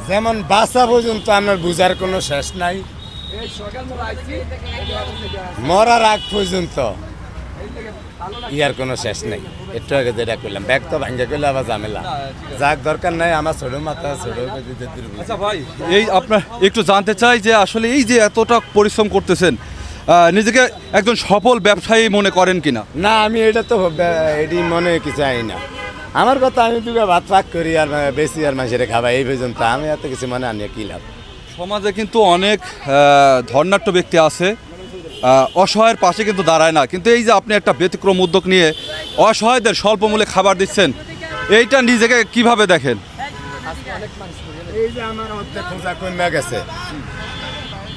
যেমন বাঁচা পর্যন্ত আমার বুঝার কোনো শেষ নাই, মরার আগ পর্যন্ত ইয়ার কোনো শেষ নেই। একটু আগে যেটা করলাম ব্যাগ তো ভাঙ্গে করলে আবার ঝামেলা, যাক দরকার নাই। আমার ছোট মাথা ছোট। আচ্ছা ভাই, এই আপনার একটু জানতে চাই যে আসলে এই যে এতটা পরিশ্রম করতেছেন, নিজেকে একজন সফল ব্যবসায়ী মনে করেন কিনা? না, আমি এটা তো এটি মনে কিছু আই না। আমার কথা, আমি দুটো ভাত পাক করি আর বেশি আর মানুষের খাবার এই পর্যন্ত, আমি এত কিছু মনে আনি কি লাভ। সমাজে কিন্তু অনেক ধর্নাঢ্য ব্যক্তি আছে, অসহায়ের পাশে কিন্তু দাঁড়ায় না, কিন্তু এই যে আপনি একটা ব্যতিক্রম উদ্যোগ নিয়ে অসহায়দের স্বল্প মূল্যে খাবার দিচ্ছেন, এইটা নিজেকে কিভাবে দেখেন? এই যে আমার অর্ধেক খোঁজা কমে গেছে,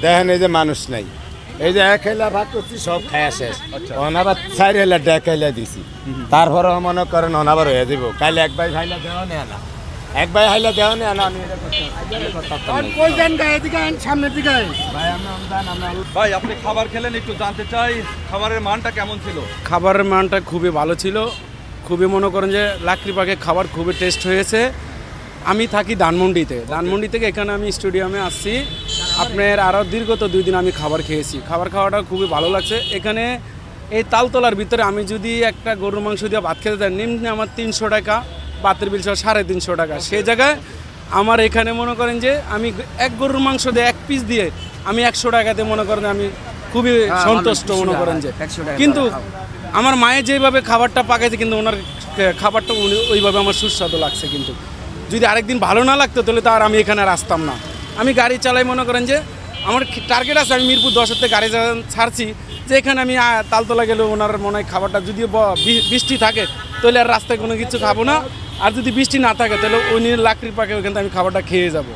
দেখেন এই যে মানুষ নাই, এই যে এক হেলা ভাত করছি সব খায়া শেষ, অনাবার 4 হেলা ডেক হেলা দিছি, তারপরে মনে করেন অনাবার হয়ে দিব। কাল এক ভাই ভাইলা দেওয়া নেয় না, এক ভাই হাইলা দেওয়া নেয় না। ভাই আপনি খাবার খেলেন, একটু জানতে চাই খাবারের মানটা কেমন ছিল? খাবারের মানটা খুবই ভালো ছিল, খুবই মনে করেন যে লাকড়ি পাকে খাবার খুবই টেস্ট হয়েছে। আমি থাকি ধানমন্ডিতে, ধানমন্ডি থেকে এখানে আমি স্টেডিয়ামে আসছি। আপনার আরও দীর্ঘত 2 দিন আমি খাবার খেয়েছি, খাবার খাওয়াটা খুবই ভালো লাগছে। এখানে এই তালতলার ভিতরে আমি যদি একটা গরুর মাংস দিয়ে ভাত খেতে চাই, নিম্নে আমার 300 টাকা, ভাতের বিল 350 টাকা। সেই জায়গায় আমার এখানে মনে করেন যে আমি এক গরুর মাংস দিয়ে 1 পিস দিয়ে আমি 100 টাকাতে মনে করেন আমি খুবই সন্তুষ্ট মনে করেন যে। কিন্তু আমার মায়ের যেভাবে খাবারটা পাকাইছে, কিন্তু ওনার খাবারটা ওইভাবে আমার সুস্বাদু লাগছে। কিন্তু যদি আরেকদিন ভালো না লাগতো তাহলে তো আর আমি এখানে আর আসতাম না। আমি গাড়ি চালাই মনে করেন যে আমার টার্গেট আছে, আমি মিরপুর 10 থেকে গাড়ি ছাড়ছি যে এখানে আমি তালতলা গেলে ওনার মনে হয় খাবারটা যদি বৃষ্টি থাকে তাহলে আর রাস্তায় কোনো কিছু খাবো না, আর যদি বৃষ্টি না থাকে তাহলে উনি লাকড়ির পাকে ওইখান থেকে আমি খাবারটা খেয়ে যাবো।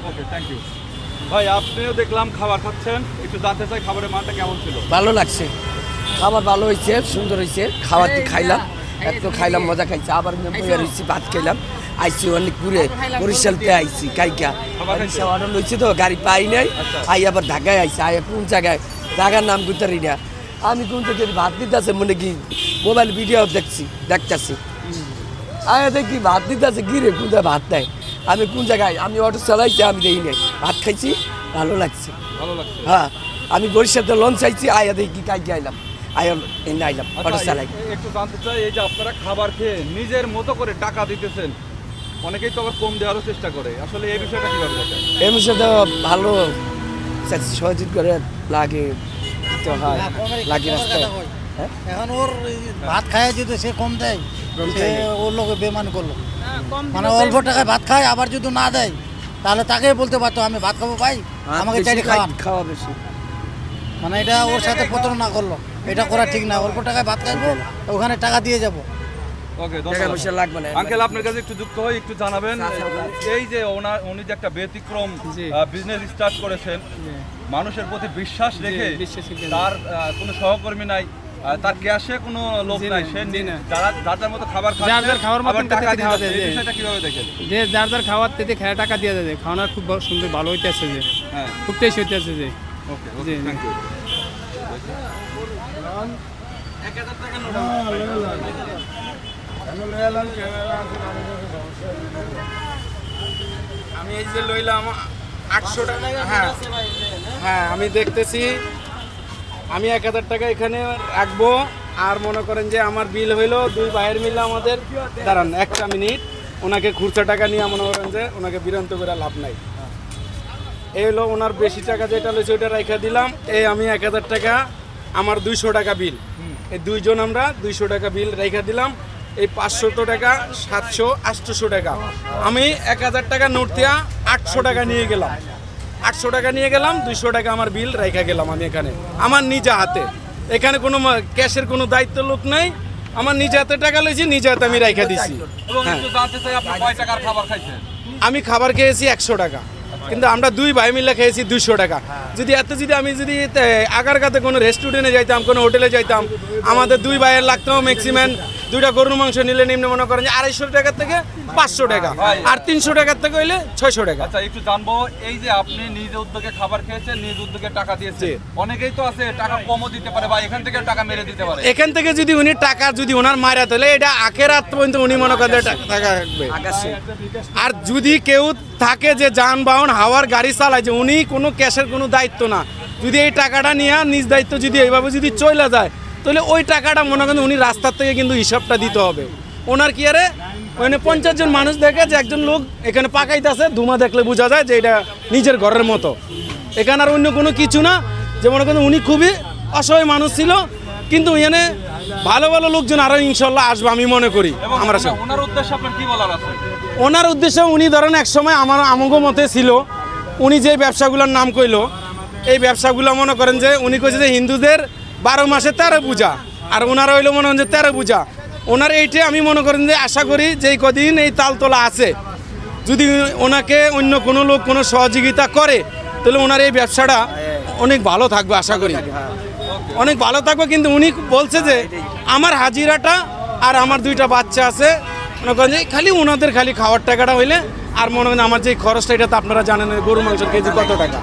ওকে, থ্যাংক ইউ ভাই। আপনিও দেখলাম খাবার খাচ্ছেন, একটু জানতে চাই খাবারের মানটা কেমন ছিল? ভালো লাগছে, খাবার ভালো হয়েছে, সুন্দর হয়েছে। খাবার খাইলাম, এত খাইলাম, মজা খাইছি। আবার হয়েছি, ভাত খাইলাম, আইসি অনেক ঘুরে বরিশালতে আইসি কাইকা অর্ডার লইছি তো গাড়ি পাই নাই, আই আবার ঢাকায় আইসি। আই কোন জায়গায়, জায়গার নাম গুতারি না, আমি কোন থেকে ভাত দিতে আছে মনে কি মোবাইল ভিডিও দেখতেছি, আয়া দেখি ভাত দিতে আছে, গিরে কোন জায়গায় ভাত দেয়, আমি কোন জায়গায়, আমি অটো চালাইছি, আমি দেখি নাই, ভাত খাইছি, ভালো লাগছে। হ্যাঁ, আমি বরিশালতে লঞ্চ চাইছি, আয়া দেখি কাইকে আইলাম, আইলাম অটো চালাই। একটু জানতে চাই, এই যে আপনারা খাবার খেয়ে নিজের মতো করে টাকা দিতেছেন, অনেকেই তো আবার কম দেওয়ারও চেষ্টা করে, আসলে এই বিষয়টা কিভাবে দেখেন? এই বিষয়টা ভালো সহযোগ করে লাগে দিতে হয়, লাগে রাস্তায়। এখন ওর ভাত খায় যদি সে কম দেয়, ওর লোক বেমান করলো, মানে অল্প টাকায় ভাত খায়, আবার যদি না দেয় তাহলে তাকে বলতে পারতো আমি ভাত খাবো ভাই, আমাকে চাইলে খাওয়া বেশি, মানে এটা ওর সাথে প্রতারণা করলো, এটা করা ঠিক না। অল্প টাকায় ভাত খাইবো, ওখানে টাকা দিয়ে যাবো। ওকে, লাগবে না। আঙ্কেল আপনার কাছে একটু যুক্ত হই, একটু জানাবেন এই যে উনি যে একটা ব্যতিক্রম বিজনেস স্টার্ট করেছেন, মানুষের প্রতি বিশ্বাস রেখে, তার কোনো সহকর্মী নাই, তার ক্যাশে কোনো লোক নাই, সে যার মতো খাবার টাকা দিয়ে দেয়, এই বিষয়টা কিভাবে দেখেন? যে যার খাওয়ার থেকে খেয়ে টাকা দিয়ে দেয়, খাওয়ানো খুব সুন্দর ভালো হইতেছে, যে খুব টেস্ট হইতেছে। যে ওকে, থ্যাংক ইউ। আমি এই যে লইলাম 800 টাকা। হ্যাঁ, আমি দেখতেছি আমি 1000 টাকা এখানে রাখবো। আর মনে করেন যে আমার বিল হইলো 2 ভাইয়ের মিলে আমাদের, দাঁড়ান একটা মিনিট, ওনাকে খুচরা টাকা নিয়ে মনে করেন যে ওনাকে বিরন্ত করে লাভ নাই। এই হলো ওনার বেশি টাকা যেটা লইছে ওইটা রাখা দিলাম। এই আমি 1000 টাকা, আমার 200 টাকা বিল, এই দুইজন আমরা 200 টাকা বিল রেখা দিলাম। এই 500 টাকা, 700, 800 টাকা, আমি 1000 টাকা নোট দিয়া 800 টাকা নিয়ে গেলাম। 800 টাকা নিয়ে গেলাম, 200 টাকা আমার বিল রেখা গেলাম আমি এখানে আমার নিজে হাতে। এখানে কোনো ক্যাশের কোনো দায়িত্ব লোক নাই, আমার নিজে হাতে টাকা লইছি, নিজে হাতে আমি রেখা দিছি। আমি খাবার খেয়েছি 100 টাকা, কিন্তু আমরা 2 ভাই মিলে খেয়েছি 200 টাকা। যদি আমি যদি আগারগাতে কোনো রেস্টুরেন্টে যাইতাম, কোনো হোটেলে যাইতাম, আমাদের 2 ভাইয়ের লাগতো ম্যাক্সিমাম 2টা গরুর মাংস নিলে নিম্ন মনে করেন যে 250 টাকা থেকে 500 টাকা, আর 300 টাকার থেকে হইলে 600 টাকা। আচ্ছা একটু জানবো, এই যে আপনি নিজ উদ্যোগে খাবার খেয়েছেন, নিজ উদ্যোগে টাকা দিয়েছেন, অনেকেই তো আছে টাকা কমও দিতে পারে বা এখান থেকে টাকা মেরে দিতে পারে। এখান থেকে যদি উনি টাকা যদি ওনার মারা তাহলে এটা আখেরাত পর্যন্ত উনি মনে করেন টাকা রাখবে। আর যদি কেউ থাকে যে যানবাহন হাওয়ার গাড়ি চালায়, যে উনি কোনো ক্যাশের কোনো দায়িত্ব না, যদি এই টাকাটা নিয়ে নিজ দায়িত্ব যদি এইভাবে যদি চলে যায়, তাহলে ওই টাকাটা মনে করেন উনি রাস্তার থেকে কিন্তু হিসাবটা দিতে হবে। ওনার কি আরে ওখানে 50 জন মানুষ দেখে যে একজন লোক এখানে পাকাইতেছে, ধুমা দেখলে বোঝা যায় যে এটা নিজের ঘরের মতো। এখানে আর অন্য কোনো কিছু না, যে মনে করেন উনি খুবই অসহায় মানুষ ছিল, কিন্তু এখানে ভালো ভালো লোকজন আরো ইনশাল্লাহ আসবে আমি মনে করি। আমরা ওনার উদ্দেশ্যে আপনার কি বলার আছে? ওনার উদ্দেশ্যে উনি ধরেন এক সময় আমাগো মতে ছিল, উনি যে ব্যবসাগুলোর নাম কইলো, এই ব্যবসাগুলো মনে করেন যে উনি কইছে যে হিন্দুদের 12 মাসে 13 পূজা, আর ওনারা হইলো মনে করেন যে 13 পূজা। ওনার এইটা আমি মনে করেন যে আশা করি যে কদিন এই তালতলা আছে, যদি ওনাকে অন্য কোনো লোক কোনো সহযোগিতা করে, তাহলে ওনার এই ব্যবসাটা অনেক ভালো থাকবে, আশা করি অনেক ভালো থাকবে। কিন্তু উনি বলছে যে আমার হাজিরাটা আর আমার 2টা বাচ্চা আছে, মনে করেন যে খালি ওনাদের খালি খাওয়ার টাকাটা হইলে, আর মনে করেন আমার যে খরচটা এটা তো আপনারা জানেন, গরু মাংসের কেজি কত টাকা।